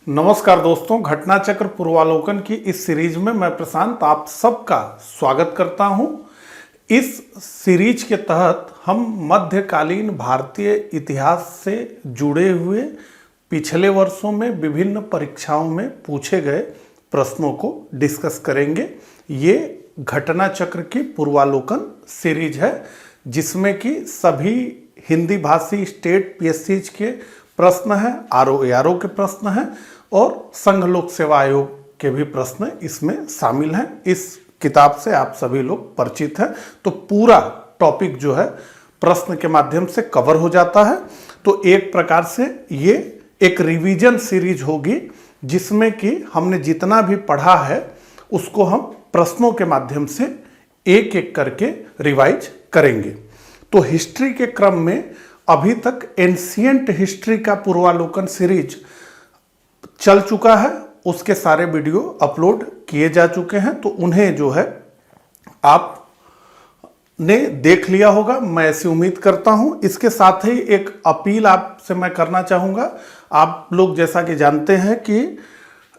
नमस्कार दोस्तों, घटना चक्र पूर्वालोकन की इस सीरीज में मैं प्रशांत आप सबका स्वागत करता हूं। इस सीरीज के तहत हम मध्यकालीन भारतीय इतिहास से जुड़े हुए पिछले वर्षों में विभिन्न परीक्षाओं में पूछे गए प्रश्नों को डिस्कस करेंगे। ये घटना चक्र की पूर्वालोकन सीरीज है जिसमें कि सभी हिंदी भाषी स्टेट पीएससी के प्रश्न हैं, आरओ के प्रश्न हैं और संघ लोक सेवा आयोग के भी प्रश्न इसमें शामिल हैं। इस किताब से आप सभी लोग परिचित हैं, तो पूरा टॉपिक जो है प्रश्न के माध्यम से कवर हो जाता है। तो एक प्रकार से ये एक रिवीजन सीरीज होगी जिसमें कि हमने जितना भी पढ़ा है उसको हम प्रश्नों के माध्यम से एक एक करके रिवाइज करेंगे। तो हिस्ट्री के क्रम में अभी तक एंशिएंट हिस्ट्री का पूर्वालोकन सीरीज चल चुका है, उसके सारे वीडियो अपलोड किए जा चुके हैं, तो उन्हें जो है आपने देख लिया होगा, मैं ऐसी उम्मीद करता हूं। इसके साथ ही एक अपील आपसे मैं करना चाहूँगा। आप लोग जैसा कि जानते हैं कि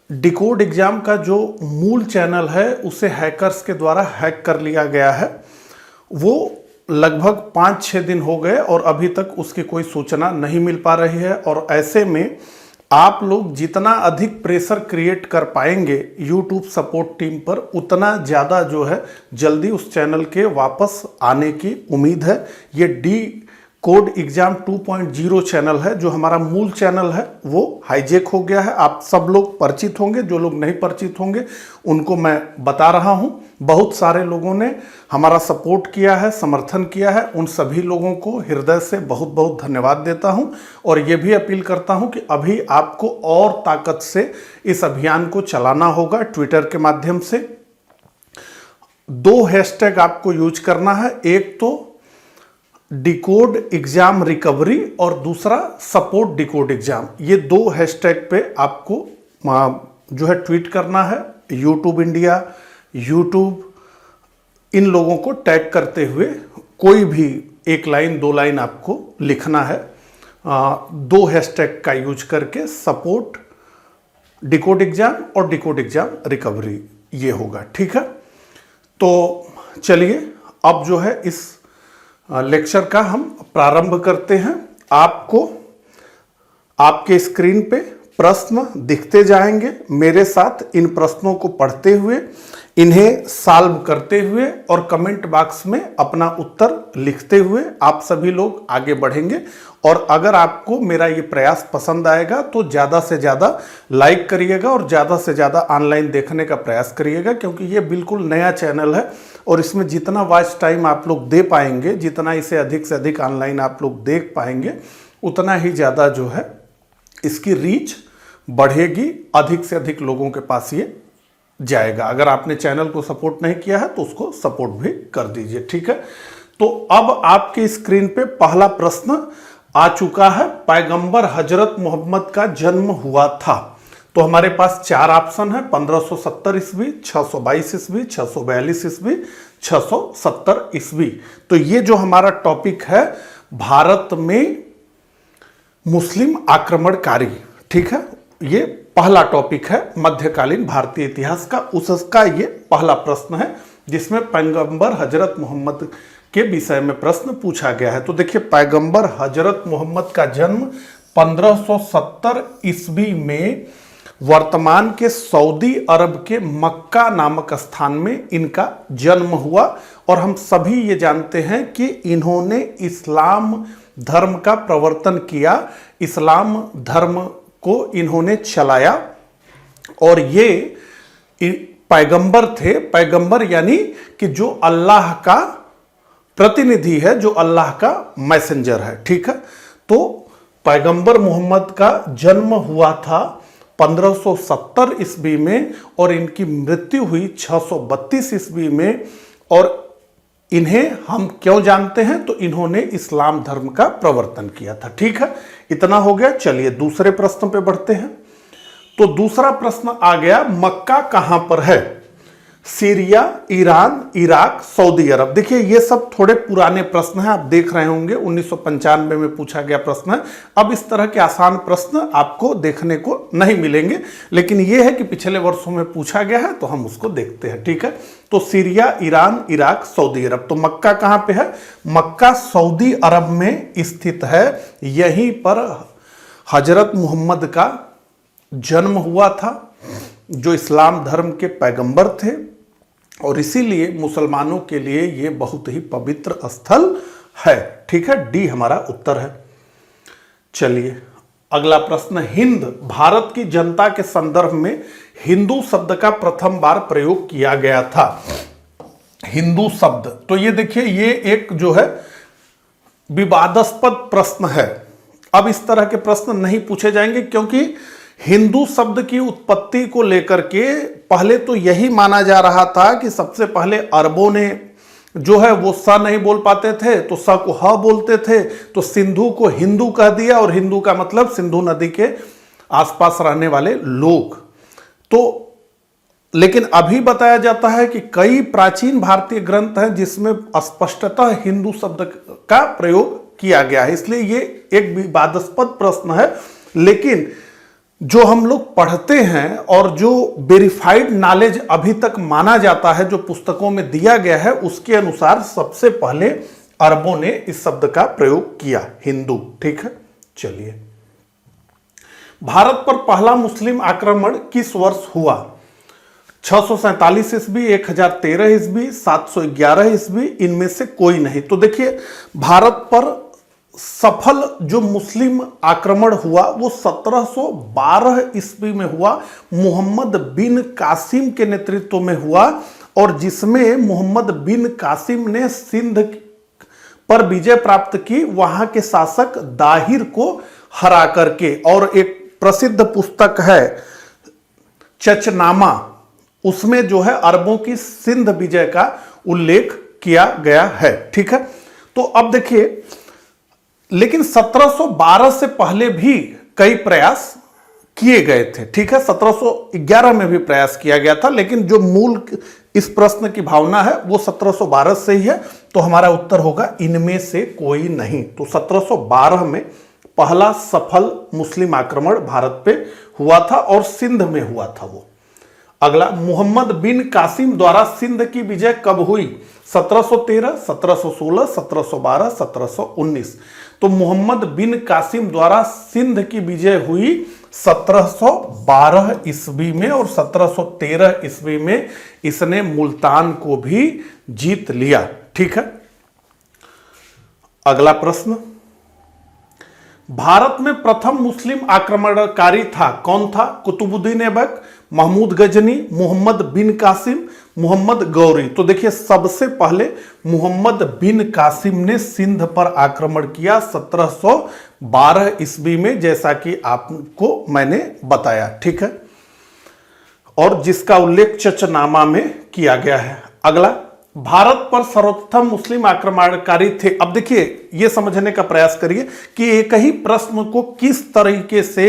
डिकोड एग्जाम का जो मूल चैनल है उसे हैकर्स के द्वारा हैक कर लिया गया है। वो लगभग 5-6 दिन हो गए और अभी तक उसकी कोई सूचना नहीं मिल पा रही है। और ऐसे में आप लोग जितना अधिक प्रेशर क्रिएट कर पाएंगे यूट्यूब सपोर्ट टीम पर, उतना ज़्यादा जो है जल्दी उस चैनल के वापस आने की उम्मीद है। ये डी कोड एग्जाम 2.0 चैनल है, जो हमारा मूल चैनल है वो हाईजैक हो गया है। आप सब लोग परिचित होंगे, जो लोग नहीं परिचित होंगे उनको मैं बता रहा हूं। बहुत सारे लोगों ने हमारा सपोर्ट किया है, समर्थन किया है, उन सभी लोगों को हृदय से बहुत बहुत धन्यवाद देता हूं। और ये भी अपील करता हूं कि अभी आपको और ताकत से इस अभियान को चलाना होगा। ट्विटर के माध्यम से 2 हैशटैग आपको यूज करना है, एक तो डिकोड एग्जाम रिकवरी और दूसरा सपोर्ट डिकोड एग्जाम। ये 2 हैशटैग पे आपको जो है ट्वीट करना है। यूट्यूब इंडिया, यूट्यूब, इन लोगों को टैग करते हुए कोई भी 1 लाइन 2 लाइन आपको लिखना है। 2 हैशटैग का यूज करके सपोर्ट डिकोड एग्जाम और डिकोड एग्जाम रिकवरी, ये होगा, ठीक है। तो चलिए अब जो है इस लेक्चर का हम प्रारंभ करते हैं। आपको आपके स्क्रीन पे प्रश्न दिखते जाएंगे। मेरे साथ इन प्रश्नों को पढ़ते हुए, इन्हें सॉल्व करते हुए और कमेंट बॉक्स में अपना उत्तर लिखते हुए आप सभी लोग आगे बढ़ेंगे। और अगर आपको मेरा ये प्रयास पसंद आएगा तो ज़्यादा से ज़्यादा लाइक करिएगा और ज़्यादा से ज़्यादा ऑनलाइन देखने का प्रयास करिएगा, क्योंकि ये बिल्कुल नया चैनल है और इसमें जितना वॉच टाइम आप लोग दे पाएंगे, जितना इसे अधिक से अधिक ऑनलाइन आप लोग देख पाएंगे, उतना ही ज़्यादा जो है इसकी रीच बढ़ेगी, अधिक से अधिक लोगों के पास ये जाएगा। अगर आपने चैनल को सपोर्ट नहीं किया है तो उसको सपोर्ट भी कर दीजिए, ठीक है। तो अब आपके स्क्रीन पे पहला प्रश्न आ चुका है। पैगंबर हजरत मोहम्मद का जन्म हुआ था। तो हमारे पास 4 ऑप्शन है, 1570 ईस्वी, 622 ईस्वी, 642 ईस्वी, 670 ईस्वी। तो ये जो हमारा टॉपिक है भारत में मुस्लिम आक्रमणकारी, ठीक है, ये पहला टॉपिक है मध्यकालीन भारतीय इतिहास का। उसका ये पहला प्रश्न है जिसमें पैगंबर हजरत मोहम्मद के विषय में प्रश्न पूछा गया है। तो देखिए, पैगंबर हजरत मोहम्मद का जन्म 1570 ईस्वी में वर्तमान के सऊदी अरब के मक्का नामक स्थान में इनका जन्म हुआ। और हम सभी ये जानते हैं कि इन्होंने इस्लाम धर्म का प्रवर्तन किया, इस्लाम धर्म को इन्होंने चलाया और ये पैगंबर थे। पैगंबर यानी कि जो अल्लाह का प्रतिनिधि है, जो अल्लाह का मैसेंजर है, ठीक है। तो पैगंबर मोहम्मद का जन्म हुआ था 1570 ईस्वी में और इनकी मृत्यु हुई 632 ईस्वी में। और इन्हें हम क्यों जानते हैं? तो इन्होंने इस्लाम धर्म का प्रवर्तन किया था, ठीक है। इतना हो गया। चलिए दूसरे प्रश्न पे बढ़ते हैं। तो दूसरा प्रश्न आ गया, मक्का कहां पर है? सीरिया, ईरान, इराक, सऊदी अरब। देखिए ये सब थोड़े पुराने प्रश्न हैं, आप देख रहे होंगे 1995 में पूछा गया प्रश्न है। अब इस तरह के आसान प्रश्न आपको देखने को नहीं मिलेंगे, लेकिन ये है कि पिछले वर्षों में पूछा गया है तो हम उसको देखते हैं। ठीक है, तो सीरिया, ईरान, इराक, सऊदी अरब। तो मक्का कहां पे है? मक्का सऊदी अरब में स्थित है। यहीं पर हजरत मोहम्मद का जन्म हुआ था, जो इस्लाम धर्म के पैगंबर थे, और इसीलिए मुसलमानों के लिए यह बहुत ही पवित्र स्थल है। ठीक है, डी हमारा उत्तर है। चलिए अगला प्रश्न, हिंद, भारत की जनता के संदर्भ में हिंदू शब्द का प्रथम बार प्रयोग किया गया था। हिंदू शब्द, तो ये देखिए ये एक जो है विवादास्पद प्रश्न है। अब इस तरह के प्रश्न नहीं पूछे जाएंगे, क्योंकि हिंदू शब्द की उत्पत्ति को लेकर के पहले तो यही माना जा रहा था कि सबसे पहले अरबों ने जो है वो स नहीं बोल पाते थे तो स को ह बोलते थे, तो सिंधु को हिंदू कह दिया, और हिंदू का मतलब सिंधु नदी के आसपास रहने वाले लोग। तो लेकिन अभी बताया जाता है कि कई प्राचीन भारतीय ग्रंथ हैं जिसमें स्पष्टतः हिंदू शब्द का प्रयोग किया गया है, इसलिए ये एक विवादास्पद प्रश्न है। लेकिन जो हम लोग पढ़ते हैं और जो वेरीफाइड नॉलेज अभी तक माना जाता है, जो पुस्तकों में दिया गया है, उसके अनुसार सबसे पहले अरबों ने इस शब्द का प्रयोग किया, हिंदू। ठीक है, चलिए भारत पर पहला मुस्लिम आक्रमण किस वर्ष हुआ? 647 ईस्वी, 1013 ईस्वी, 711 ईस्वी, इनमें से कोई नहीं। तो देखिए भारत पर सफल जो मुस्लिम आक्रमण हुआ वो 1712 ईस्वी में हुआ, मोहम्मद बिन कासिम के नेतृत्व में हुआ, और जिसमें मोहम्मद बिन कासिम ने सिंध पर विजय प्राप्त की, वहां के शासक दाहिर को हरा करके। और एक प्रसिद्ध पुस्तक है चचनामा, उसमें जो है अरबों की सिंध विजय का उल्लेख किया गया है। ठीक है, तो अब देखिए, लेकिन 1712 से पहले भी कई प्रयास किए गए थे। ठीक है, 1711 में भी प्रयास किया गया था, लेकिन जो मूल इस प्रश्न की भावना है वो 1712 से ही है। तो हमारा उत्तर होगा इनमें से कोई नहीं। तो 1712 में पहला सफल मुस्लिम आक्रमण भारत पे हुआ था और सिंध में हुआ था वो। अगला, मोहम्मद बिन कासिम द्वारा सिंध की विजय कब हुई? 1713, 1716, 1712, 1719। तो मोहम्मद बिन कासिम द्वारा सिंध की विजय हुई 1712 ईस्वी में, और 1713 ईस्वी में इसने मुल्तान को भी जीत लिया। ठीक है, अगला प्रश्न, भारत में प्रथम मुस्लिम आक्रमणकारी था, कौन था? कुतुबुद्दीन ऐबक, महमूद गजनी, मोहम्मद बिन कासिम, मोहम्मद गौरी। तो देखिए सबसे पहले मोहम्मद बिन कासिम ने सिंध पर आक्रमण किया 1712 ईस्वी में, जैसा कि आपको मैंने बताया। ठीक है, और जिसका उल्लेख चचनामा में किया गया है। अगला, भारत पर सर्वप्रथम मुस्लिम आक्रमणकारी थे। अब देखिए यह समझने का प्रयास करिए कि एक ही प्रश्न को किस तरीके से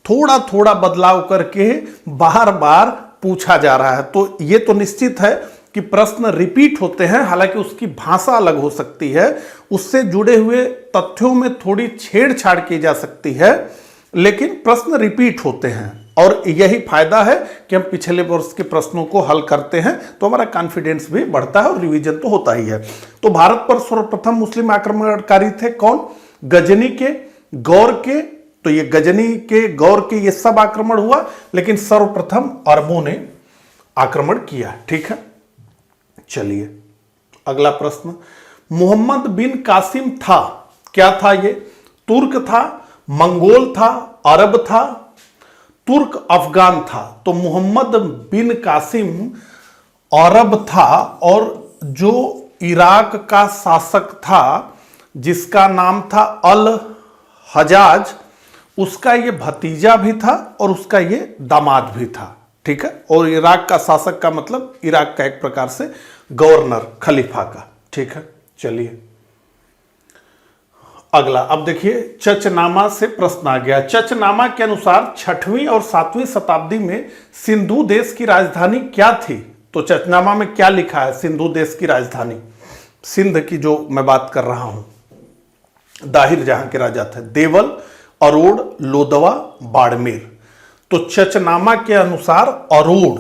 थोड़ा थोड़ा बदलाव करके बार बार पूछा जा रहा है। तो यह तो निश्चित है कि प्रश्न रिपीट होते हैं, हालांकि उसकी भाषा अलग हो सकती है, उससे जुड़े हुए तथ्यों में थोड़ी छेड़छाड़ की जा सकती है, लेकिन प्रश्न रिपीट होते हैं। और यही फायदा है कि हम पिछले वर्ष के प्रश्नों को हल करते हैं, तो हमारा कॉन्फिडेंस भी बढ़ता है और रिवीजन तो होता ही है। तो भारत पर सर्वप्रथम मुस्लिम आक्रमणकारी थे कौन? गजनी के, गौर के। तो ये गजनी के, गौर के, ये सब आक्रमण हुआ, लेकिन सर्वप्रथम अरबों ने आक्रमण किया। ठीक है, चलिए अगला प्रश्न, मोहम्मद बिन कासिम था, क्या था ये? तुर्क था, मंगोल था, अरब था, तुर्क अफगान था? तो मोहम्मद बिन कासिम अरब था, और जो इराक का शासक था जिसका नाम था अल हजाज, उसका ये भतीजा भी था और उसका ये दामाद भी था। ठीक है, और इराक का शासक का मतलब इराक का एक प्रकार से गवर्नर, खलीफा का। ठीक है, चलिए अगला। अब देखिए चचनामा से प्रश्न आ गया। चचनामा के अनुसार 6वीं और 7वीं शताब्दी में सिंधु देश की राजधानी क्या थी? तो चचनामा में क्या लिखा है? सिंधु देश की राजधानी, सिंध की जो मैं बात कर रहा हूं, दाहिर जहां के राजा थे, देवल, अरोड़, लोदवा, बाड़मेर। तो चचनामा के अनुसार अरोड़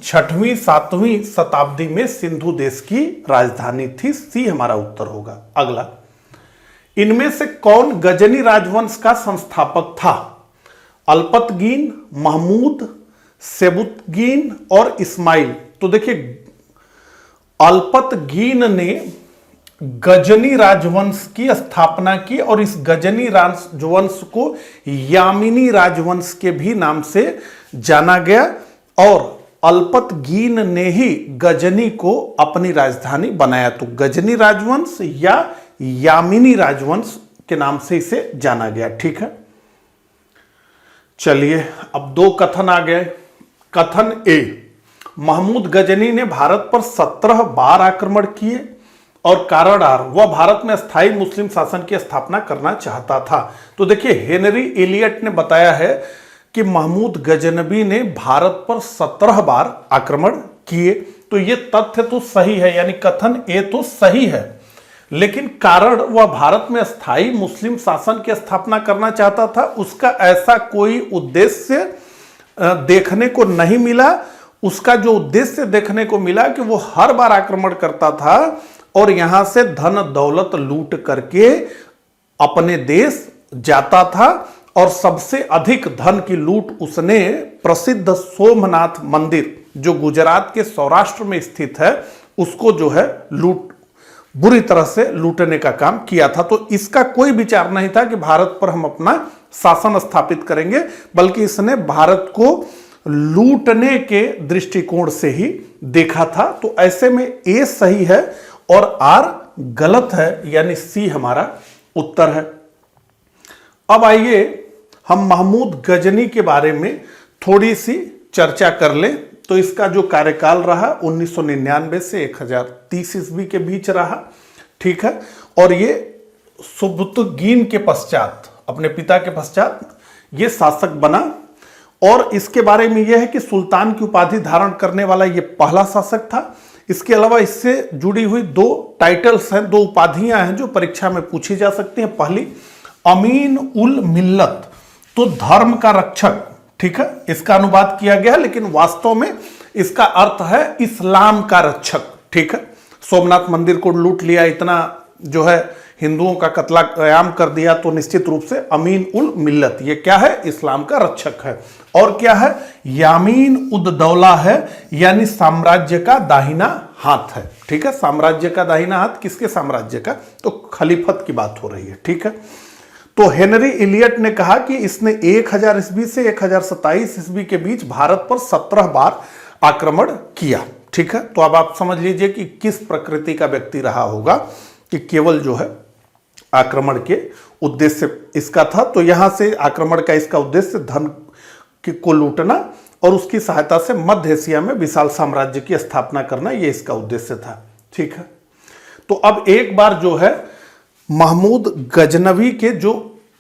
6वीं 7वीं शताब्दी में सिंधु देश की राजधानी थी। सी हमारा उत्तर होगा। अगला, इनमें से कौन गजनी राजवंश का संस्थापक था? अल्पतगीन, महमूद, सेबुतगीन और इस्माइल। तो देखिए, अल्पतगीन ने गजनी राजवंश की स्थापना की और इस गजनी राजवंश को यामिनी राजवंश के भी नाम से जाना गया और अल्पतगीन ने ही गजनी को अपनी राजधानी बनाया। तो गजनी राजवंश या यामिनी राजवंश के नाम से इसे जाना गया। ठीक है, चलिए अब 2 कथन आ गए। कथन ए, महमूद गजनी ने भारत पर 17 बार आक्रमण किए और कारण आर, वह भारत में स्थायी मुस्लिम शासन की स्थापना करना चाहता था। तो देखिए, हेनरी एलियट ने बताया है कि महमूद गजनबी ने भारत पर 17 बार आक्रमण किए। तो यह तथ्य तो सही है, यानी कथन ए तो सही है, लेकिन कारण वह भारत में स्थायी मुस्लिम शासन की स्थापना करना चाहता था, उसका ऐसा कोई उद्देश्य देखने को नहीं मिला। उसका जो उद्देश्य देखने को मिला कि वो हर बार आक्रमण करता था और यहां से धन दौलत लूट करके अपने देश जाता था और सबसे अधिक धन की लूट उसने प्रसिद्ध सोमनाथ मंदिर जो गुजरात के सौराष्ट्र में स्थित है उसको जो है बुरी तरह से लूटने का काम किया था। तो इसका कोई विचार नहीं था कि भारत पर हम अपना शासन स्थापित करेंगे, बल्कि इसने भारत को लूटने के दृष्टिकोण से ही देखा था। तो ऐसे में ए सही है और आर गलत है, यानी सी हमारा उत्तर है। अब आइए हम महमूद गजनी के बारे में थोड़ी सी चर्चा कर लें। तो इसका जो कार्यकाल रहा 1999 से 1030 ईस्वी के बीच रहा। ठीक है, और ये सुबुतगीन के पश्चात, अपने पिता के पश्चात ये शासक बना और इसके बारे में यह है कि सुल्तान की उपाधि धारण करने वाला ये पहला शासक था। इसके अलावा इससे जुड़ी हुई 2 टाइटल्स हैं, 2 उपाधियां हैं जो परीक्षा में पूछी जा सकती हैं। पहली, अमीन उल मिल्लत, तो धर्म का रक्षक। ठीक है, इसका अनुवाद किया गया, लेकिन वास्तव में इसका अर्थ है इस्लाम का रक्षक। ठीक है, सोमनाथ मंदिर को लूट लिया, इतना जो है हिंदुओं का कत्लेआम कर दिया, तो निश्चित रूप से अमीन उल मिल्लत ये क्या है? इस्लाम का रक्षक है। और क्या है? यामीन उद दौला है, यानी साम्राज्य का दाहिना हाथ है। ठीक है, साम्राज्य का दाहिना हाथ, किसके साम्राज्य का? तो खलीफत की बात हो रही है। ठीक है, तो हेनरी एलियट ने कहा कि इसने 1000 ईस्वी से 1027 ईस्वी के बीच भारत पर 17 बार आक्रमण किया। ठीक है, तो अब आप समझ लीजिए कि किस प्रकृति का व्यक्ति रहा होगा कि केवल जो है आक्रमण के उद्देश्य इसका था। तो यहां से आक्रमण का इसका उद्देश्य धन को लूटना और उसकी सहायता से मध्य एशिया में विशाल साम्राज्य की स्थापना करना, यह इसका उद्देश्य था। ठीक है, तो अब एक बार जो है महमूद गजनवी के जो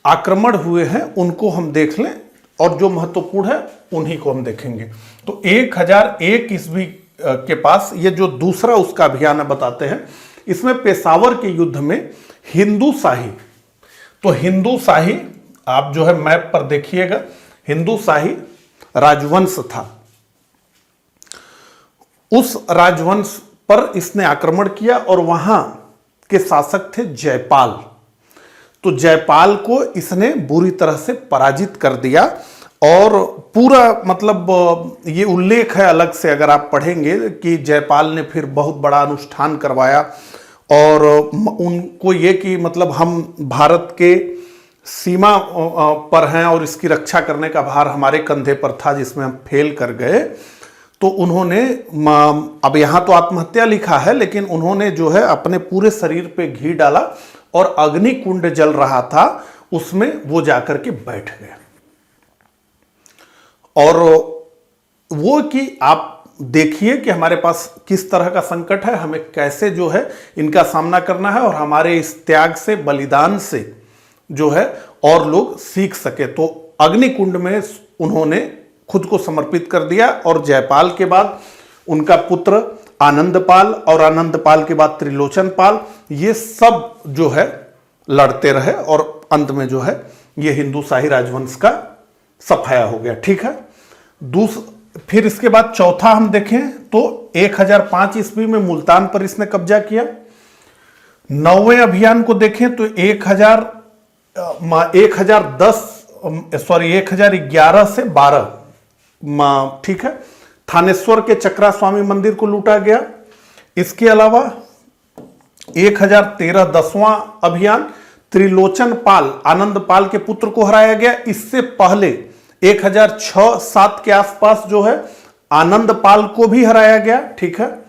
आक्रमण हुए हैं उनको हम देख लें और जो महत्वपूर्ण है उन्हीं को हम देखेंगे। तो 1001 ईस्वी के पास ये जो दूसरा उसका अभियान है बताते हैं, इसमें पेशावर के युद्ध में हिंदू शाही, तो हिंदू शाही आप जो है मैप पर देखिएगा, हिंदू शाही राजवंश था, उस राजवंश पर इसने आक्रमण किया और वहां के शासक थे जयपाल। तो जयपाल को इसने बुरी तरह से पराजित कर दिया और पूरा मतलब ये उल्लेख है अलग से अगर आप पढ़ेंगे कि जयपाल ने फिर बहुत बड़ा अनुष्ठान करवाया और उनको ये कि मतलब हम भारत के सीमा पर हैं और इसकी रक्षा करने का भार हमारे कंधे पर था जिसमें हम फेल कर गए। तो उन्होंने, अब यहाँ तो आत्महत्या लिखा है, लेकिन उन्होंने जो है अपने पूरे शरीर पे घी डाला और अग्नि कुंड जल रहा था उसमें वो जाकर के बैठ गए। और वो कि आप देखिए कि हमारे पास किस तरह का संकट है, हमें कैसे जो है इनका सामना करना है और हमारे इस त्याग से, बलिदान से जो है और लोग सीख सके। तो अग्नि कुंड में उन्होंने खुद को समर्पित कर दिया और जयपाल के बाद उनका पुत्र आनंदपाल और आनंदपाल के बाद त्रिलोचनपाल, ये सब जो है लड़ते रहे और अंत में जो है ये हिंदू शाही राजवंश का सफाया हो गया। ठीक है। फिर इसके बाद चौथा हम देखें तो 1005 ईस्वी में मुल्तान पर इसने कब्जा किया। 9वें अभियान को देखें तो 1011 से 12, ठीक है, थानेश्वर के चक्रा स्वामी मंदिर को लूटा गया। इसके अलावा 1013 10वां अभियान, त्रिलोचनपाल आनंदपाल के पुत्र को हराया गया। इससे पहले 1006-7 के आसपास जो है आनंदपाल को भी हराया गया। ठीक है।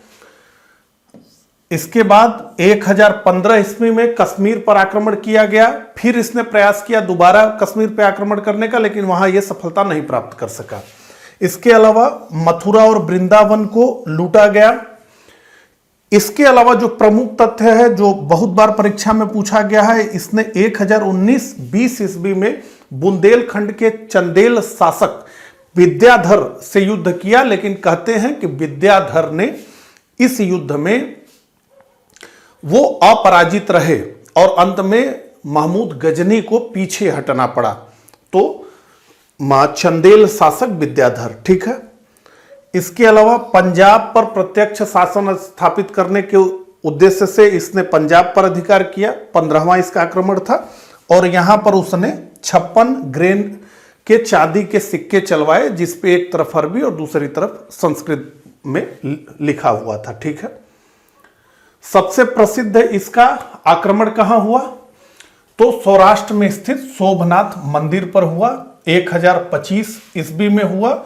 इसके बाद 1015 ईस्वी में कश्मीर पर आक्रमण किया गया। फिर इसने प्रयास किया दोबारा कश्मीर पर आक्रमण करने का, लेकिन वहां यह सफलता नहीं प्राप्त कर सका। इसके अलावा मथुरा और वृंदावन को लूटा गया। इसके अलावा जो प्रमुख तथ्य है जो बहुत बार परीक्षा में पूछा गया है, इसने 1019-20 ईस्वी में बुंदेलखंड के चंदेल शासक विद्याधर से युद्ध किया, लेकिन कहते हैं कि विद्याधर ने इस युद्ध में वो अपराजित रहे और अंत में महमूद गजनी को पीछे हटना पड़ा। तो चंदेल शासक विद्याधर। ठीक है। इसके अलावा पंजाब पर प्रत्यक्ष शासन स्थापित करने के उद्देश्य से इसने पंजाब पर अधिकार किया। 15वां इसका आक्रमण था और यहां पर उसने 56 ग्रेन के चांदी के सिक्के चलवाए, जिसपे एक तरफ अरबी और दूसरी तरफ संस्कृत में लिखा हुआ था। ठीक है। सबसे प्रसिद्ध इसका आक्रमण कहां हुआ तो सौराष्ट्र में स्थित सोमनाथ मंदिर पर हुआ। 1025 ईस्वी में हुआ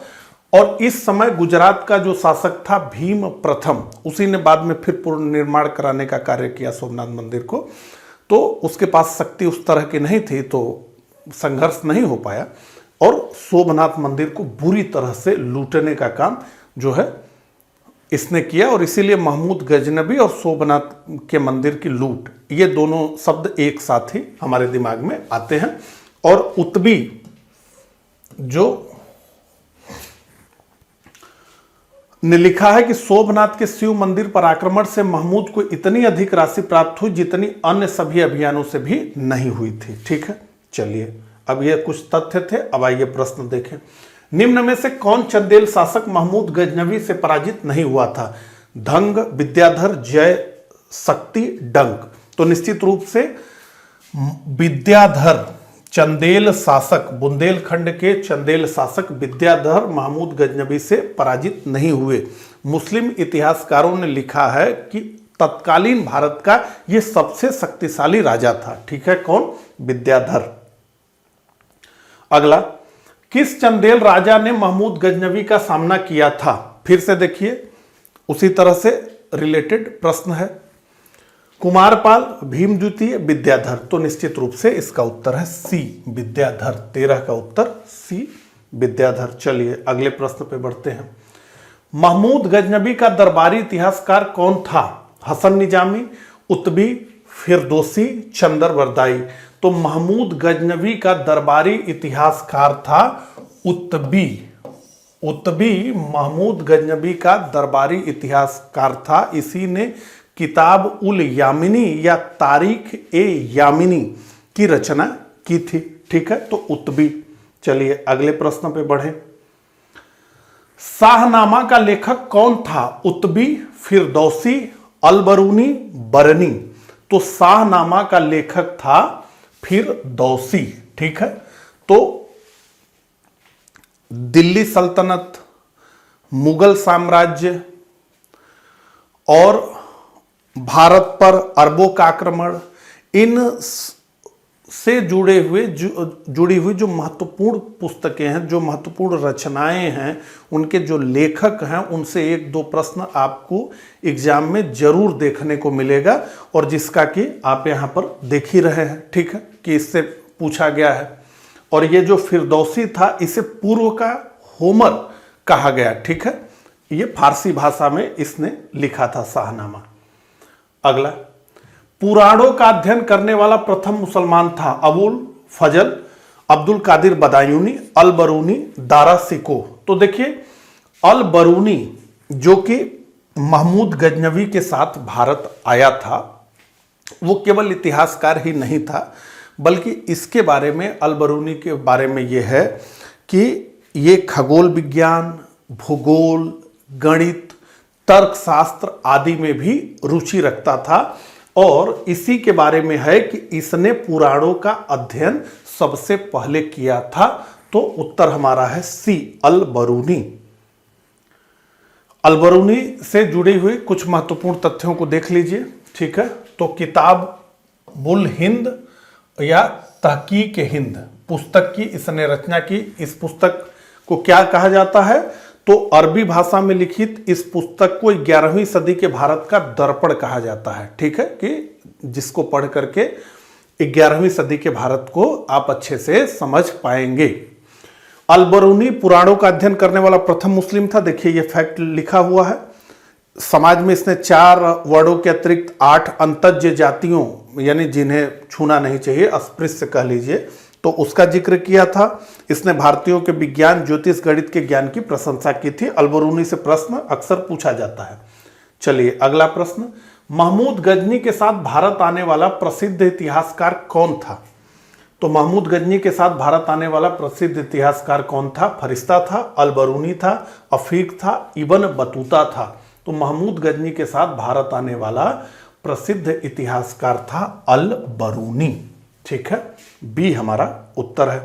और इस समय गुजरात का जो शासक था भीम प्रथम, उसी ने बाद में फिर पुनर्निर्माण कराने का कार्य किया सोमनाथ मंदिर को। तो उसके पास शक्ति उस तरह की नहीं थी, तो संघर्ष नहीं हो पाया और सोमनाथ मंदिर को बुरी तरह से लूटने का काम जो है इसने किया। और इसीलिए महमूद गजनबी और सोमनाथ के मंदिर की लूट, ये दोनों शब्द एक साथ ही हमारे दिमाग में आते हैं। और उत्बी जो ने लिखा है कि सोमनाथ के शिव मंदिर पर आक्रमण से महमूद को इतनी अधिक राशि प्राप्त हुई जितनी अन्य सभी अभियानों से भी नहीं हुई थी। ठीक है। चलिए, अब ये कुछ तथ्य थे। अब आइए प्रश्न देखें। निम्न में से कौन चंदेल शासक महमूद गजनवी से पराजित नहीं हुआ था? धंग, विद्याधर, जय, शक्ति, डंक। तो निश्चित रूप से विद्याधर, चंदेल शासक, बुंदेलखंड के चंदेल शासक विद्याधर महमूद गजनवी से पराजित नहीं हुए। मुस्लिम इतिहासकारों ने लिखा है कि तत्कालीन भारत का यह सबसे शक्तिशाली राजा था। ठीक है। कौन? विद्याधर। अगला, किस चंदेल राजा ने महमूद गजनवी का सामना किया था? फिर से देखिए, उसी तरह से रिलेटेड प्रश्न है। कुमारपाल, भीम द्वितीय, विद्याधर। तो निश्चित रूप से इसका उत्तर है सी, विद्याधर। 13 का उत्तर सी, विद्याधर। चलिए अगले प्रश्न पे बढ़ते हैं। महमूद गजनवी का दरबारी इतिहासकार कौन था? हसन निजामी, उत्बी, फिरदौसी, चंदरबरदाई। तो महमूद गजनवी का दरबारी इतिहासकार था उत्बी। उत्बी महमूद गजनवी का दरबारी इतिहासकार था। इसी ने किताब उल यामिनी या तारीख ए यामिनी की रचना की थी। ठीक है। तो उत्बी। चलिए अगले प्रश्न पे बढ़े। शाहनामा का लेखक कौन था? उत्बी, फिरदौसी, अलबरूनी, बरनी। तो शाहनामा का लेखक था फिरदौसी। ठीक है। तो दिल्ली सल्तनत, मुगल साम्राज्य और भारत पर अरबों का आक्रमण, इन से जुड़ी हुई जो महत्वपूर्ण पुस्तकें हैं, जो महत्वपूर्ण रचनाएं हैं, उनके जो लेखक हैं, उनसे 1-2 प्रश्न आपको एग्जाम में जरूर देखने को मिलेगा और जिसका कि आप यहां पर देख ही रहे हैं। ठीक है, कि इससे पूछा गया है। और ये जो फिरदौसी था, इसे पूर्व का होमर कहा गया। ठीक है। ये फारसी भाषा में इसने लिखा था शाहनामा। अगला, पुराणों का अध्ययन करने वाला प्रथम मुसलमान था? अबुल फजल, अब्दुल कादिर बदायूनी, अल बरूनी, दारा सिको। तो देखिए, अल बरूनी जो कि महमूद गजनवी के साथ भारत आया था, वो केवल इतिहासकार ही नहीं था, बल्कि इसके बारे में अल-बरूनी के बारे में ये है कि ये खगोल विज्ञान, भूगोल, गणित, तर्कशास्त्र आदि में भी रुचि रखता था। और इसी के बारे में है कि इसने पुराणों का अध्ययन सबसे पहले किया था। तो उत्तर हमारा है सी, अल-बरूनी। अल-बरूनी से जुड़ी हुई कुछ महत्वपूर्ण तथ्यों को देख लीजिए, ठीक है। तो किताबुल हिंद या तहकीक हिंद पुस्तक की इसने रचना की। इस पुस्तक को क्या कहा जाता है? तो अरबी भाषा में लिखित इस पुस्तक को 11वीं सदी के भारत का दर्पण कहा जाता है, ठीक है, कि जिसको पढ़ करके 11वीं सदी के भारत को आप अच्छे से समझ पाएंगे। अल-बरूनी पुराणों का अध्ययन करने वाला प्रथम मुस्लिम था। देखिए ये फैक्ट लिखा हुआ है। समाज में इसने 4 वर्णों के अतिरिक्त 8 अंतज्य जातियों, यानी जिन्हें छूना नहीं चाहिए, अस्पृश्य कह लीजिए, तो उसका जिक्र किया था। इसने भारतीयों के विज्ञान, ज्योतिष, गणित के ज्ञान की प्रशंसा की थी। अल-बरूनी से प्रश्न अक्सर पूछा जाता है। चलिए अगला प्रश्न, महमूद गजनी के साथ भारत आने वाला प्रसिद्ध इतिहासकार कौन था? तो महमूद गजनी के साथ भारत आने वाला प्रसिद्ध इतिहासकार कौन था? फरिश्ता था, अल-बरूनी था, अफीक था, इब्न बतूता था। तो महमूद गजनी के साथ भारत आने वाला प्रसिद्ध इतिहासकार था अल-बरूनी, ठीक है। बी हमारा उत्तर है।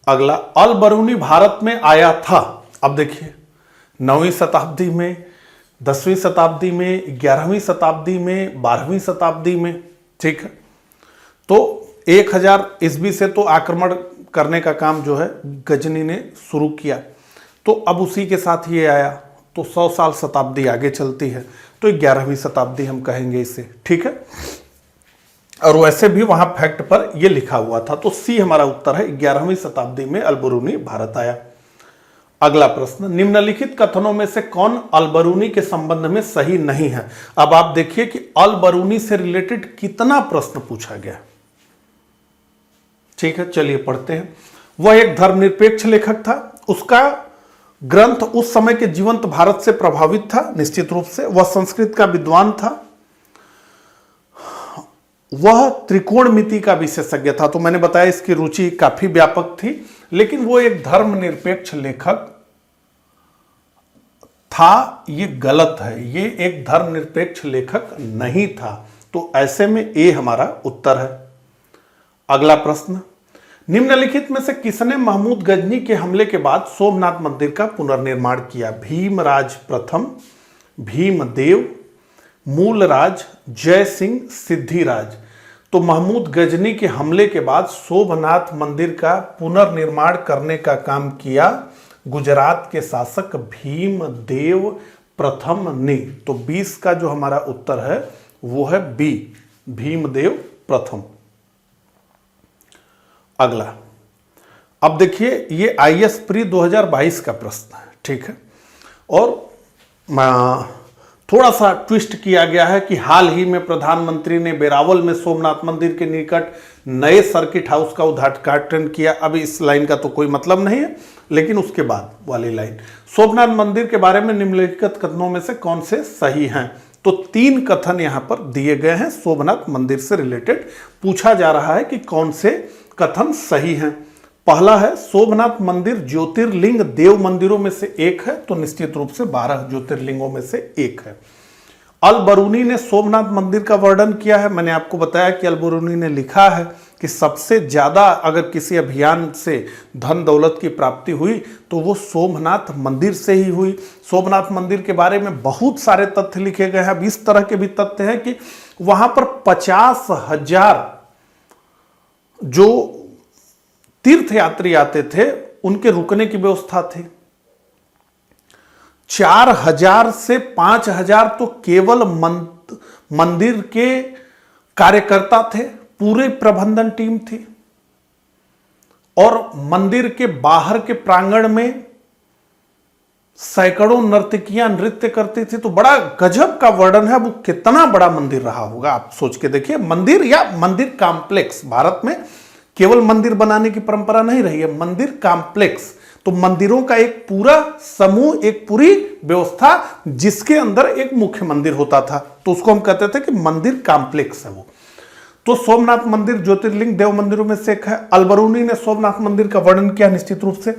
अगला, अल-बरूनी भारत में आया था। अब देखिए 9वीं शताब्दी में, 10वीं शताब्दी में, 11वीं शताब्दी में, 12वीं शताब्दी में, ठीक है। तो 1000 ईस्वी से तो आक्रमण करने का काम जो है गजनी ने शुरू किया, तो अब उसी के साथ ये आया, तो 100 साल शताब्दी आगे चलती है, तो 11वीं शताब्दी हम कहेंगे इसे, ठीक है। और वैसे भी वहां फैक्ट पर यह लिखा हुआ था, तो सी हमारा उत्तर है, 11वीं शताब्दी में अल-बरूनी भारत आया। अगला प्रश्न, निम्नलिखित कथनों में से कौन अल-बरूनी के संबंध में सही नहीं है? अब आप देखिए कि अल-बरूनी से रिलेटेड कितना प्रश्न पूछा गया, ठीक है। चलिए पढ़ते हैं। वह एक धर्मनिरपेक्ष लेखक था। उसका ग्रंथ उस समय के जीवंत भारत से प्रभावित था, निश्चित रूप से। वह संस्कृत का विद्वान था। वह त्रिकोणमिति का विशेषज्ञ था। तो मैंने बताया इसकी रुचि काफी व्यापक थी, लेकिन वो एक धर्मनिरपेक्ष लेखक था, ये गलत है। ये एक धर्मनिरपेक्ष लेखक नहीं था। तो ऐसे में ए हमारा उत्तर है। अगला प्रश्न, निम्नलिखित में से किसने महमूद गजनी के हमले के बाद सोमनाथ मंदिर का पुनर्निर्माण किया? भीमराज प्रथम, भीमदेव, मूलराज, जय सिंह, सिद्धिराज। तो महमूद गजनी के हमले के बाद सोमनाथ मंदिर का पुनर्निर्माण करने का काम किया गुजरात के शासक भीमदेव प्रथम ने। तो 20 का जो हमारा उत्तर है वो है बी, भीमदेव प्रथम। अगला, अब देखिए ये IAS प्री 2022 का प्रश्न है, ठीक है। और थोड़ा सा ट्विस्ट किया गया है कि हाल ही में प्रधानमंत्री ने वेरावल में सोमनाथ मंदिर के निकट नए सर्किट हाउस का उद्घाटन किया। अभी इस लाइन का तो कोई मतलब नहीं है, लेकिन उसके बाद वाली लाइन, सोमनाथ मंदिर के बारे में निम्नलिखित कथनों में से कौन से सही हैं? तो 3 कथन यहां पर दिए गए हैं सोमनाथ मंदिर से रिलेटेड। पूछा जा रहा है कि कौन से कथन सही हैं। पहला है, सोमनाथ मंदिर ज्योतिर्लिंग देव मंदिरों में से एक है, तो निश्चित रूप से 12 ज्योतिर्लिंगों में से एक है। अल-बरूनी ने सोमनाथ मंदिर का वर्णन किया है। मैंने आपको बताया कि अल-बरूनी ने लिखा है कि सबसे ज्यादा अगर किसी अभियान से धन दौलत की प्राप्ति हुई तो वो सोमनाथ मंदिर से ही हुई। सोमनाथ मंदिर के बारे में बहुत सारे तथ्य लिखे गए हैं। अब इस तरह के भी तथ्य हैं कि वहां पर 50,000 जो तीर्थयात्री आते थे उनके रुकने की व्यवस्था थी। 4,000 से 5,000 तो केवल मंदिर के कार्यकर्ता थे, पूरे प्रबंधन टीम थी। और मंदिर के बाहर के प्रांगण में सैकड़ों नर्तकियां नृत्य करती थी। तो बड़ा गजब का वर्णन है। वो कितना बड़ा मंदिर रहा होगा, आप सोच के देखिए। मंदिर या मंदिर कॉम्प्लेक्स, भारत में केवल मंदिर बनाने की परंपरा नहीं रही है, मंदिर कॉम्प्लेक्स। तो मंदिरों का एक पूरा समूह, एक पूरी व्यवस्था जिसके अंदर एक मुख्य मंदिर होता था, तो उसको हम कहते थे कि मंदिर कॉम्प्लेक्स है वो। तो सोमनाथ मंदिर ज्योतिर्लिंग देव मंदिरों में से एक है। अलबरूनी ने सोमनाथ मंदिर का वर्णन किया निश्चित रूप से।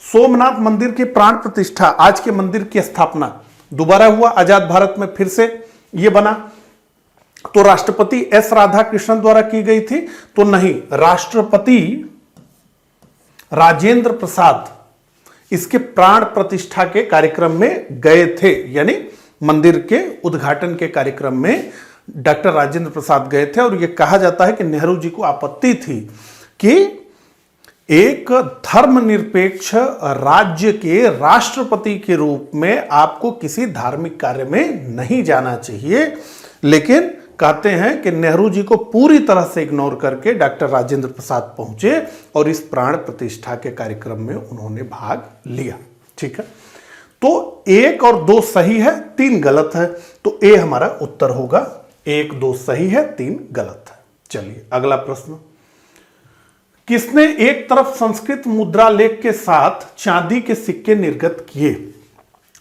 सोमनाथ मंदिर की प्राण प्रतिष्ठा, आज के मंदिर की स्थापना दोबारा हुआ आजाद भारत में, फिर से ये बना। तो राष्ट्रपति एस राधाकृष्णन द्वारा की गई थी? तो नहीं, राष्ट्रपति राजेंद्र प्रसाद इसके प्राण प्रतिष्ठा के कार्यक्रम में गए थे, यानी मंदिर के उद्घाटन के कार्यक्रम में डॉक्टर राजेंद्र प्रसाद गए थे। और यह कहा जाता है कि नेहरू जी को आपत्ति थी कि एक धर्मनिरपेक्ष राज्य के राष्ट्रपति के रूप में आपको किसी धार्मिक कार्य में नहीं जाना चाहिए, लेकिन कहते हैं कि नेहरू जी को पूरी तरह से इग्नोर करके डॉक्टर राजेंद्र प्रसाद पहुंचे और इस प्राण प्रतिष्ठा के कार्यक्रम में उन्होंने भाग लिया। ठीक है, तो 1 और 2 सही है, 3 गलत है, तो ए हमारा उत्तर होगा। 1, 2 सही है, 3 गलत है। चलिए अगला प्रश्न, किसने एक तरफ संस्कृत मुद्रा लेख के साथ चांदी के सिक्के निर्गत किए?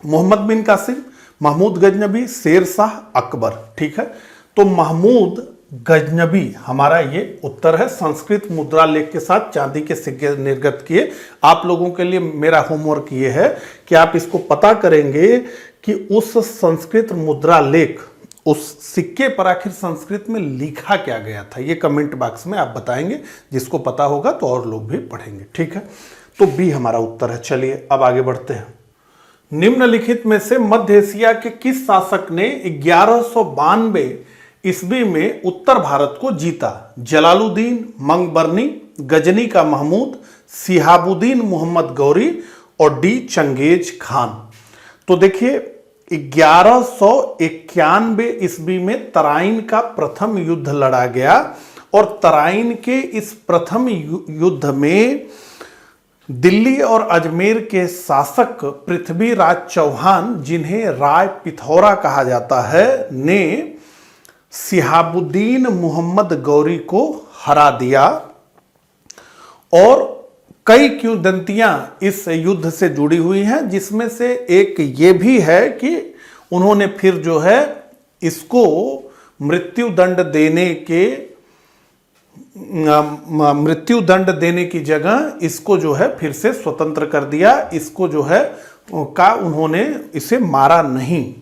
मोहम्मद बिन कासिम, महमूद गजनबी, शेर शाह, अकबर। ठीक है, तो महमूद गजनबी हमारा ये उत्तर है। संस्कृत मुद्रा लेख के साथ चांदी के सिक्के निर्गत किए। आप लोगों के लिए मेरा होमवर्क ये है कि आप इसको पता करेंगे कि उस संस्कृत मुद्रा लेख, उस सिक्के पर आखिर संस्कृत में लिखा क्या गया था। ये कमेंट बॉक्स में आप बताएंगे, जिसको पता होगा तो और लोग भी पढ़ेंगे। ठीक है, तो बी हमारा उत्तर है। चलिए अब आगे बढ़ते हैं। निम्नलिखित में से मध्य एशिया के किस शासक ने 1192 ईस्वी में उत्तर भारत को जीता? जलालुद्दीन, मंगबरनी, गजनी का महमूद, सिहाबुद्दीन मोहम्मद गौरी और डी चंगेज खान। तो देखिए 1191 ईस्वी में तराइन का प्रथम युद्ध लड़ा गया और तराइन के इस प्रथम युद्ध में दिल्ली और अजमेर के शासक पृथ्वीराज चौहान, जिन्हें राय पिथौरा कहा जाता है, ने सिहाबुद्दीन मोहम्मद गौरी को हरा दिया। और कई किंवदंतियां इस युद्ध से जुड़ी हुई हैं, जिसमें से एक ये भी है कि उन्होंने फिर जो है इसको मृत्युदंड देने की जगह इसको जो है फिर से स्वतंत्र कर दिया। इसको जो है का उन्होंने इसे मारा नहीं।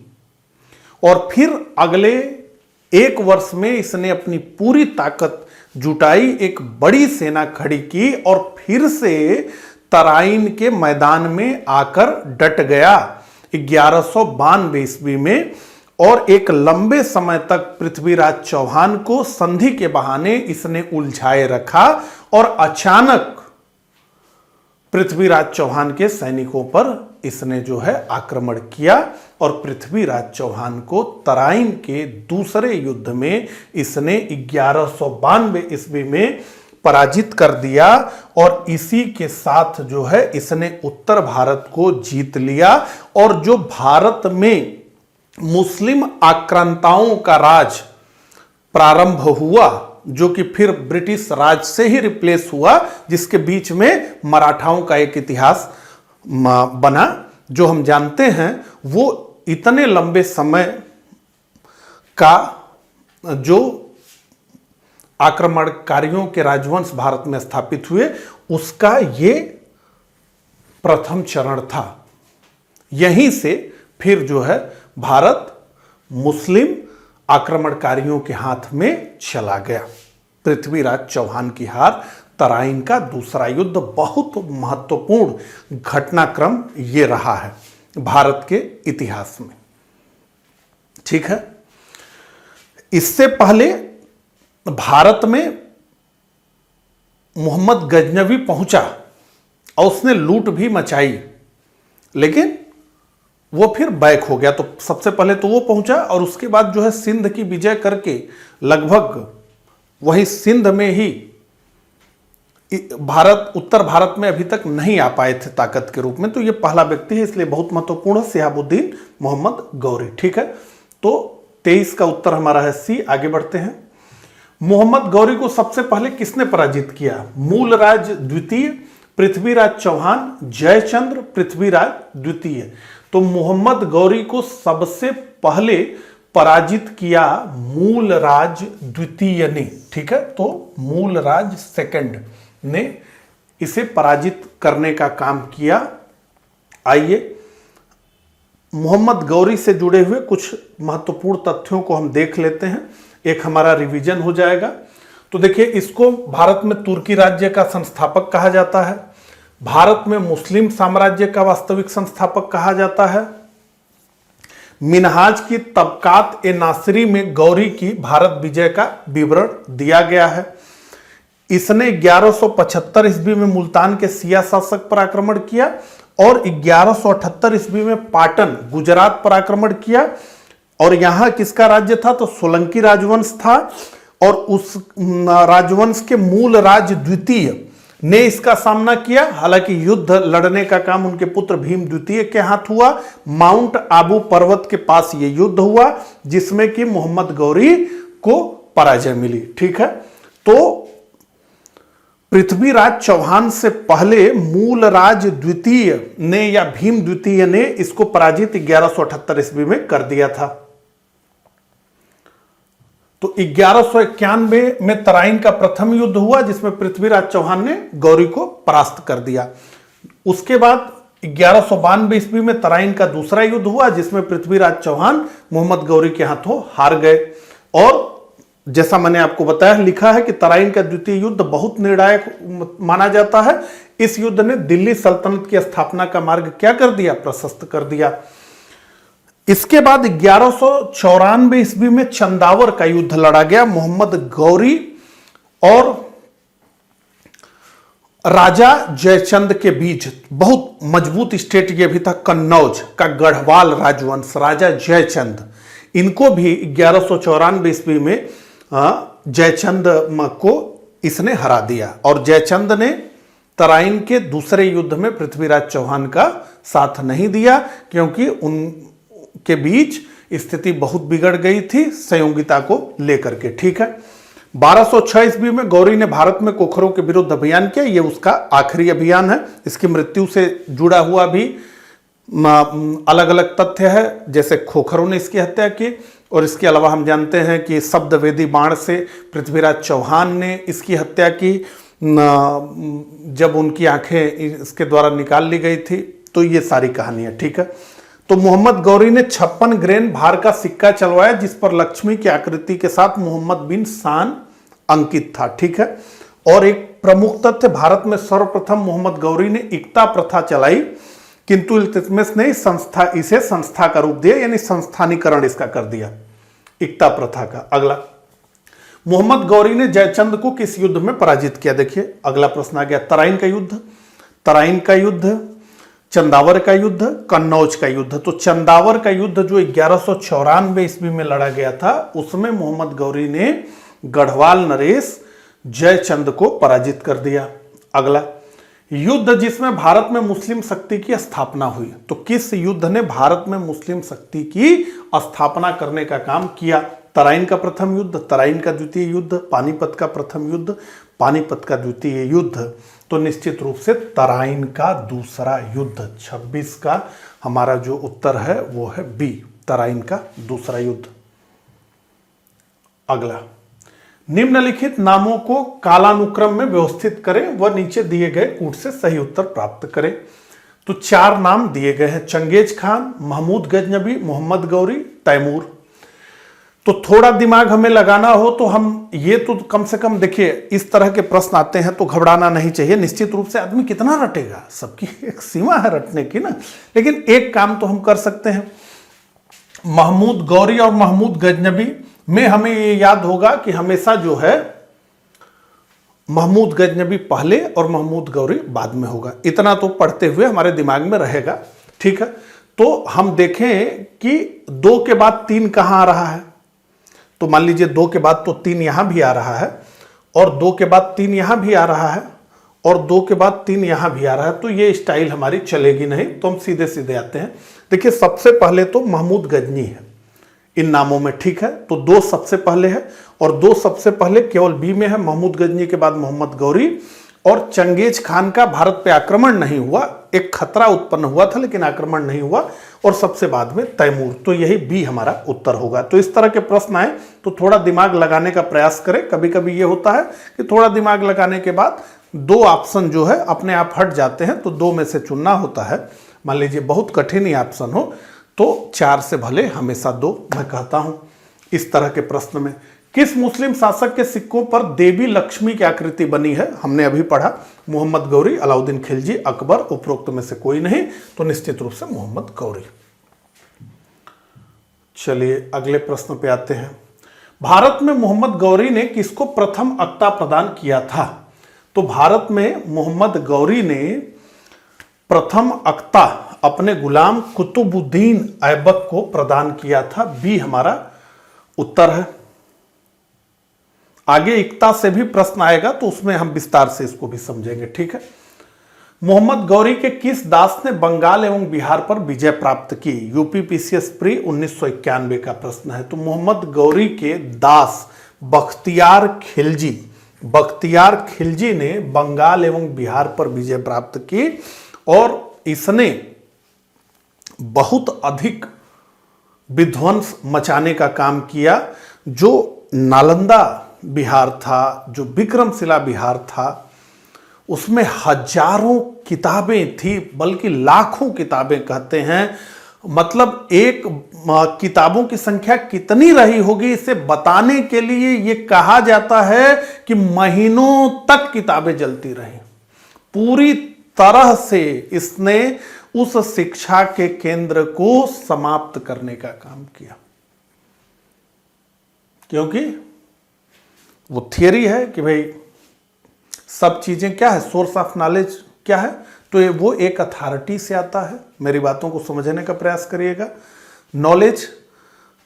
और फिर अगले 1 वर्ष में इसने अपनी पूरी ताकत जुटाई, एक बड़ी सेना खड़ी की और फिर से तराइन के मैदान में आकर डट गया 1192 ईस्वी में। और एक लंबे समय तक पृथ्वीराज चौहान को संधि के बहाने इसने उलझाए रखा और अचानक पृथ्वीराज चौहान के सैनिकों पर इसने जो है आक्रमण किया और पृथ्वीराज चौहान को तराइन के दूसरे युद्ध में इसने 1192 ईस्वी में पराजित कर दिया। और इसी के साथ जो है इसने उत्तर भारत को जीत लिया। और जो भारत में मुस्लिम आक्रांताओं का राज प्रारंभ हुआ, जो कि फिर ब्रिटिश राज से ही रिप्लेस हुआ, जिसके बीच में मराठाओं का एक इतिहास बना जो हम जानते हैं, वो इतने लंबे समय का जो आक्रमणकारियों के राजवंश भारत में स्थापित हुए, उसका ये प्रथम चरण था। यहीं से फिर जो है भारत मुस्लिम आक्रमणकारियों के हाथ में चला गया। पृथ्वीराज चौहान की हार, तराइन का दूसरा युद्ध, बहुत महत्वपूर्ण घटनाक्रम ये रहा है भारत के इतिहास में। ठीक है, इससे पहले भारत में मोहम्मद गजनवी पहुंचा और उसने लूट भी मचाई, लेकिन वो फिर बैक हो गया। तो सबसे पहले तो वो पहुंचा और उसके बाद जो है सिंध की विजय करके लगभग वही सिंध में ही भारत, उत्तर भारत में अभी तक नहीं आ पाए थे ताकत के रूप में। तो ये पहला व्यक्ति है, इसलिए बहुत महत्वपूर्ण है, सिहाबुद्दीन मोहम्मद गौरी। ठीक है, तो 23 का उत्तर हमारा है सी। आगे बढ़ते हैं। मोहम्मद गौरी को सबसे पहले किसने पराजित किया? मूलराज द्वितीय, पृथ्वीराज चौहान, जयचंद्र, पृथ्वीराज द्वितीय। तो मोहम्मद गौरी को सबसे पहले पराजित किया मूलराज द्वितीय ने, ठीक है। तो मूलराज सेकंड ने इसे पराजित करने का काम किया। आइए मोहम्मद गौरी से जुड़े हुए कुछ महत्वपूर्ण तथ्यों को हम देख लेते हैं, एक हमारा रिवीजन हो जाएगा। तो देखिए, इसको भारत में तुर्की राज्य का संस्थापक कहा जाता है, भारत में मुस्लिम साम्राज्य का वास्तविक संस्थापक कहा जाता है। मिनहाज की तबकात ए नासिरी में गौरी की भारत विजय का विवरण दिया गया है। इसने 1175 ईस्वी में मुल्तान के सिया शासक पर आक्रमण किया और 1178 ईस्वी में पाटन गुजरात पर आक्रमण किया। और यहां किसका राज्य था? तो सोलंकी राजवंश था। और उस राजवंश के मूल राज द्वितीय ने इसका सामना किया। हालांकि युद्ध लड़ने का काम उनके पुत्र भीम द्वितीय के हाथ हुआ। माउंट आबू पर्वत के पास यह युद्ध हुआ जिसमें कि मोहम्मद गौरी को पराजय मिली, ठीक है। तो पृथ्वीराज चौहान से पहले मूलराज द्वितीय ने या भीम द्वितीय ने इसको पराजित 1178 ईस्वी में कर दिया था। तो 1191 में तराइन का प्रथम युद्ध हुआ जिसमें पृथ्वीराज चौहान ने गौरी को परास्त कर दिया। उसके बाद 1192 ईस्वी में तराइन का दूसरा युद्ध हुआ जिसमें पृथ्वीराज चौहान मोहम्मद गौरी के हाथों हार गए। और जैसा मैंने आपको बताया, लिखा है कि तराइन का द्वितीय युद्ध बहुत निर्णायक माना जाता है। इस युद्ध ने दिल्ली सल्तनत की स्थापना का मार्ग क्या कर दिया? प्रशस्त कर दिया। इसके बाद 1194 ईस्वी में चंदावर का युद्ध लड़ा गया। मोहम्मद गौरी और राजा जयचंद के बीच बहुत मजबूत स्टेट यह भी था, कन्नौज का गढ़वाल राजवंश, राजा जयचंद, इनको भी 1194 ईस्वी में जयचंद को इसने हरा दिया। और जयचंद ने तराइन के दूसरे युद्ध में पृथ्वीराज चौहान का साथ नहीं दिया क्योंकि उनके बीच स्थिति बहुत बिगड़ गई थी संयोगिता को लेकर के, ठीक है। 1206 ईस्वी में गौरी ने भारत में कोखरों के विरुद्ध अभियान किया। यह उसका आखिरी अभियान है। इसकी मृत्यु से जुड़ा हुआ भी अलग अलग तथ्य है, जैसे खोखरों ने इसकी हत्या की। और इसके अलावा हम जानते हैं कि शब्दवेदी बाण से पृथ्वीराज चौहान ने इसकी हत्या की जब उनकी आंखें इसके द्वारा निकाल ली गई थी। तो ये सारी कहानी है, ठीक है। तो मोहम्मद गौरी ने 56 ग्रेन भार का सिक्का चलवाया जिस पर लक्ष्मी की आकृति के साथ मोहम्मद बिन सान अंकित था, ठीक है। और एक प्रमुख तथ्य, भारत में सर्वप्रथम मोहम्मद गौरी ने इक्ता प्रथा चलाई किंतु इल्तुतमिश ने इसे संस्था का रूप दिया, यानी संस्थानीकरण इसका कर दिया इक्ता प्रथा का। अगला, मोहम्मद गौरी ने जयचंद को किस युद्ध में पराजित किया? देखिए अगला प्रश्न आ गया, तराइन का युद्ध, चंदावर का युद्ध, कन्नौज का युद्ध। तो चंदावर का युद्ध जो 1194 ईस्वी में लड़ा गया था उसमें मोहम्मद गौरी ने गढ़वाल नरेश जयचंद को पराजित कर दिया। अगला, युद्ध जिसमें भारत में मुस्लिम शक्ति की स्थापना हुई। तो किस युद्ध ने भारत में मुस्लिम शक्ति की स्थापना करने का काम किया? तराइन का प्रथम युद्ध, तराइन का द्वितीय युद्ध, पानीपत का प्रथम युद्ध, पानीपत का द्वितीय युद्ध। तो निश्चित रूप से तराइन का दूसरा युद्ध। 26 का हमारा जो उत्तर है वो है बी, तराइन का दूसरा युद्ध। अगला, निम्नलिखित नामों को कालानुक्रम में व्यवस्थित करें व नीचे दिए गए कूट से सही उत्तर प्राप्त करें। तो 4 नाम दिए गए हैं, चंगेज खान, महमूद गजनबी, मोहम्मद गौरी, तैमूर। तो थोड़ा दिमाग हमें लगाना हो तो हम ये तो कम से कम देखिए, इस तरह के प्रश्न आते हैं तो घबराना नहीं चाहिए। निश्चित रूप से आदमी कितना रटेगा, सबकी एक सीमा है रटने की ना। लेकिन एक काम तो हम कर सकते हैं, महमूद गौरी और महमूद गजनबी में हमें ये याद होगा कि हमेशा जो है महमूद गजनबी पहले और महमूद गौरी बाद में होगा। इतना तो पढ़ते हुए हमारे दिमाग में रहेगा, ठीक है। तो हम देखें कि 2 के बाद 3 कहां आ रहा है। तो मान लीजिए 2 के बाद तो 3 यहां भी आ रहा है और 2 के बाद 3 यहां भी आ रहा है और 2 के बाद 3 यहां भी आ रहा है। तो ये स्टाइल हमारी चलेगी नहीं, तो हम सीधे सीधे आते हैं। देखिए सबसे पहले तो महमूद गजनी है इन नामों में, ठीक है। तो 2 सबसे पहले है और 2 सबसे पहले केवल बी में है, महमूद गजनी के बाद मोहम्मद गौरी और चंगेज खान का भारत पे आक्रमण नहीं हुआ। एक खतरा उत्पन्न हुआ था लेकिन आक्रमण नहीं हुआ। और सबसे बाद में तैमूर। तो यही बी हमारा उत्तर होगा। तो इस तरह के प्रश्न आए तो थोड़ा दिमाग लगाने का प्रयास करें। कभी कभी ये होता है कि थोड़ा दिमाग लगाने के बाद दो ऑप्शन जो है अपने आप हट जाते हैं, तो दो में से चुनना होता है। मान लीजिए बहुत कठिन ही ऑप्शन हो तो 4 से भले हमेशा 2 मैं कहता हूं। इस तरह के प्रश्न में किस मुस्लिम शासक के सिक्कों पर देवी लक्ष्मी की आकृति बनी है? हमने अभी पढ़ा, मोहम्मद गौरी, अलाउद्दीन खिलजी, अकबर, उपरोक्त में से कोई नहीं, तो निश्चित रूप से मोहम्मद गौरी। चलिए अगले प्रश्न पे आते हैं। भारत में मोहम्मद गौरी ने किसको प्रथम अक्ता प्रदान किया था? तो भारत में मोहम्मद गौरी ने प्रथम अक्ता अपने गुलाम कुतुबुद्दीन ऐबक को प्रदान किया था। बी हमारा उत्तर है। आगे इक्ता से भी प्रश्न आएगा तो उसमें हम विस्तार से इसको भी समझेंगे, ठीक है। मोहम्मद गौरी के किस दास ने बंगाल एवं बिहार पर विजय प्राप्त की? यूपीपीसीएस प्री 1991 का प्रश्न है। तो मोहम्मद गौरी के दास बख्तियार खिलजी ने बंगाल एवं बिहार पर विजय प्राप्त की और इसने बहुत अधिक विध्वंस मचाने का काम किया। जो नालंदा बिहार था, जो विक्रमशिला बिहार था, उसमें हजारों किताबें थी, बल्कि लाखों किताबें कहते हैं। मतलब एक किताबों की संख्या कितनी रही होगी इसे बताने के लिए ये कहा जाता है कि महीनों तक किताबें जलती रही। पूरी तरह से इसने उस शिक्षा के केंद्र को समाप्त करने का काम किया, क्योंकि वो थियरी है कि भाई सब चीजें क्या है, सोर्स ऑफ नॉलेज क्या है, तो वो एक अथॉरिटी से आता है। मेरी बातों को समझने का प्रयास करिएगा। नॉलेज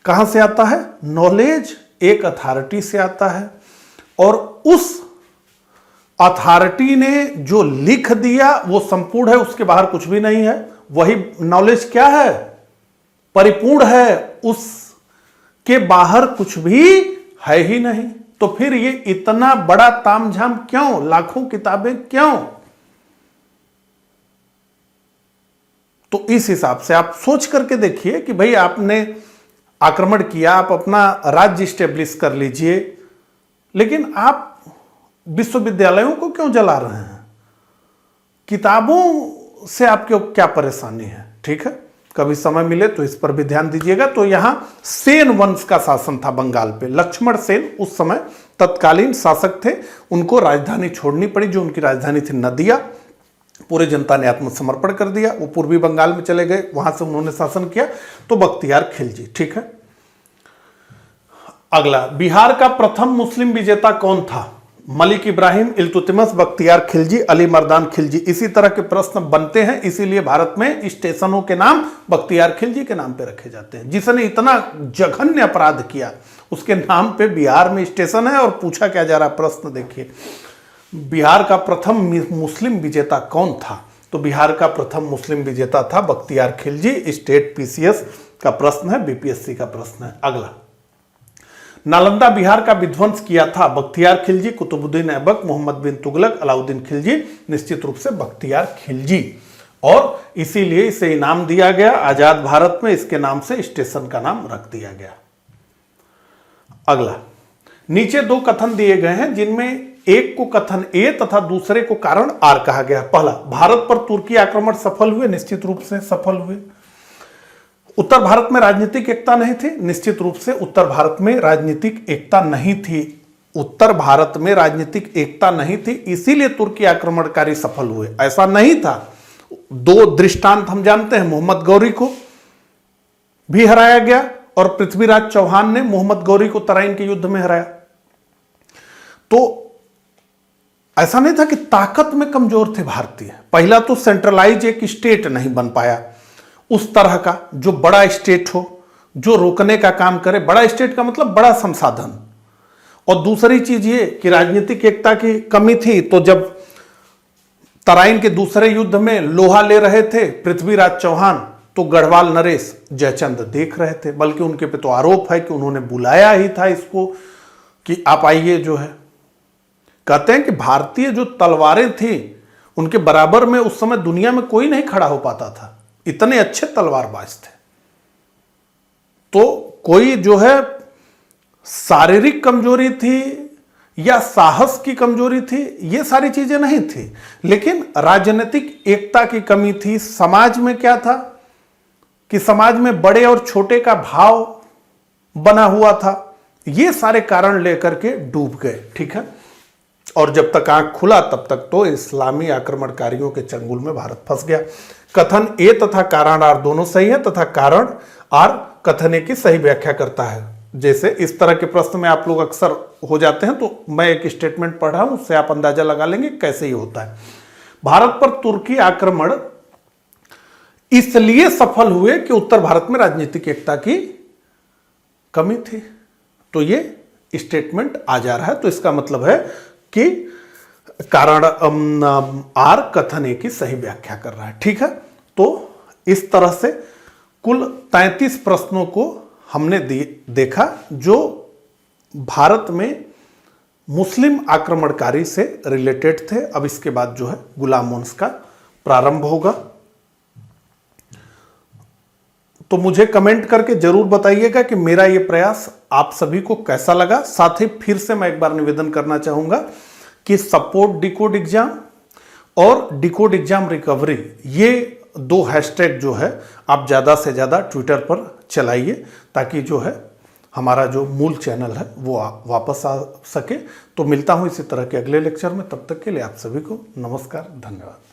कहां से आता है? नॉलेज एक अथॉरिटी से आता है और उस अथॉरिटी ने जो लिख दिया वो संपूर्ण है, उसके बाहर कुछ भी नहीं है। वही नॉलेज क्या है? परिपूर्ण है, उसके बाहर कुछ भी है ही नहीं। तो फिर ये इतना बड़ा तामझाम क्यों? लाखों किताबें क्यों? तो इस हिसाब से आप सोच करके देखिए कि भाई आपने आक्रमण किया, आप अपना राज्य स्टेब्लिश कर लीजिए, लेकिन आप विश्वविद्यालयों को क्यों जला रहे हैं? किताबों से आपको क्या परेशानी है? ठीक है, कभी समय मिले तो इस पर भी ध्यान दीजिएगा। तो यहां सेन वंश का शासन था बंगाल पे। लक्ष्मण सेन उस समय तत्कालीन शासक थे। उनको राजधानी छोड़नी पड़ी, जो उनकी राजधानी थी नदिया। पूरे जनता ने आत्मसमर्पण कर दिया, वो पूर्वी बंगाल में चले गए, वहां से उन्होंने शासन किया। तो बख्तियार खिलजी, ठीक है। अगला, बिहार का प्रथम मुस्लिम विजेता कौन था? मलिक इब्राहिम, इल्तुतमिश, बख्तियार खिलजी, अली मर्दान खिलजी। इसी तरह के प्रश्न बनते हैं, इसीलिए भारत में स्टेशनों के नाम बख्तियार खिलजी के नाम पे रखे जाते हैं। जिसने इतना जघन्य अपराध किया उसके नाम पे बिहार में स्टेशन है। और पूछा क्या जा रहा प्रश्न देखिए, बिहार का प्रथम मुस्लिम विजेता कौन था? तो बिहार का प्रथम मुस्लिम विजेता था बख्तियार खिलजी। स्टेट पीसीएस का प्रश्न है, बीपीएससी का प्रश्न है। अगला, नालंदा बिहार का विध्वंस किया था? बख्तियार खिलजी, कुतुबुद्दीन ऐबक, मोहम्मद बिन तुगलक, अलाउद्दीन खिलजी। निश्चित रूप से बख्तियार खिलजी, और इसीलिए इसे इनाम दिया गया। आजाद भारत में इसके नाम से स्टेशन का नाम रख दिया गया। अगला, नीचे 2 कथन दिए गए हैं जिनमें एक को कथन ए तथा दूसरे को कारण आर कहा गया। पहला, भारत पर तुर्की आक्रमण सफल हुए? निश्चित रूप से सफल हुए। उत्तर भारत में राजनीतिक एकता नहीं थी? निश्चित रूप से उत्तर भारत में राजनीतिक एकता नहीं थी। उत्तर भारत में राजनीतिक एकता नहीं थी, इसीलिए तुर्की आक्रमणकारी सफल हुए। ऐसा नहीं था। 2 दृष्टांत हम जानते हैं, मोहम्मद गौरी को भी हराया गया और पृथ्वीराज चौहान ने मोहम्मद गौरी को तराइन के युद्ध में हराया। तो ऐसा नहीं था कि ताकत में कमजोर थे भारतीय। पहला तो सेंट्रलाइज एक स्टेट नहीं बन पाया उस तरह का, जो बड़ा स्टेट हो, जो रोकने का काम करे। बड़ा स्टेट का मतलब बड़ा संसाधन। और दूसरी चीज ये कि राजनीतिक एकता की कमी थी। तो जब तराइन के दूसरे युद्ध में लोहा ले रहे थे पृथ्वीराज चौहान, तो गढ़वाल नरेश जयचंद देख रहे थे। बल्कि उनके पे तो आरोप है कि उन्होंने बुलाया ही था इसको कि आप आइए जो है कहते हैं कि भारतीय जो तलवारें थी उनके बराबर में उस समय दुनिया में कोई नहीं खड़ा हो पाता था, इतने अच्छे तलवारबाज थे। तो कोई जो है शारीरिक कमजोरी थी या साहस की कमजोरी थी, ये सारी चीजें नहीं थी, लेकिन राजनीतिक एकता की कमी थी। समाज में क्या था कि समाज में बड़े और छोटे का भाव बना हुआ था, ये सारे कारण लेकर के डूब गए। ठीक है, और जब तक आंख खुला तब तक तो इस्लामी आक्रमणकारियों के चंगुल में भारत फंस गया। कथन ए तथा कारण आर दोनों सही है, तथा कारण आर कथन ए की सही व्याख्या करता है। जैसे इस तरह के प्रश्न में आप लोग अक्सर हो जाते हैं, तो मैं एक स्टेटमेंट पढ़ रहा हूं, उससे आप अंदाजा लगा लेंगे कैसे ही होता है। भारत पर तुर्की आक्रमण इसलिए सफल हुए कि उत्तर भारत में राजनीतिक एकता की कमी थी। तो ये स्टेटमेंट आ जा रहा है, तो इसका मतलब है कि कारण आर कथन ए की सही व्याख्या कर रहा है। ठीक है, तो इस तरह से कुल 33 प्रश्नों को हमने देखा जो भारत में मुस्लिम आक्रमणकारी से रिलेटेड थे। अब इसके बाद जो है गुलाम वंश का प्रारंभ होगा। तो मुझे कमेंट करके जरूर बताइएगा कि मेरा ये प्रयास आप सभी को कैसा लगा। साथ ही फिर से मैं एक बार निवेदन करना चाहूंगा कि सपोर्ट डिकोड एग्जाम और डिकोड एग्जाम रिकवरी, ये 2 हैशटैग जो है आप ज़्यादा से ज़्यादा ट्विटर पर चलाइए, ताकि जो है हमारा जो मूल चैनल है वो वापस आ सके। तो मिलता हूं इसी तरह के अगले लेक्चर में, तब तक के लिए आप सभी को नमस्कार, धन्यवाद।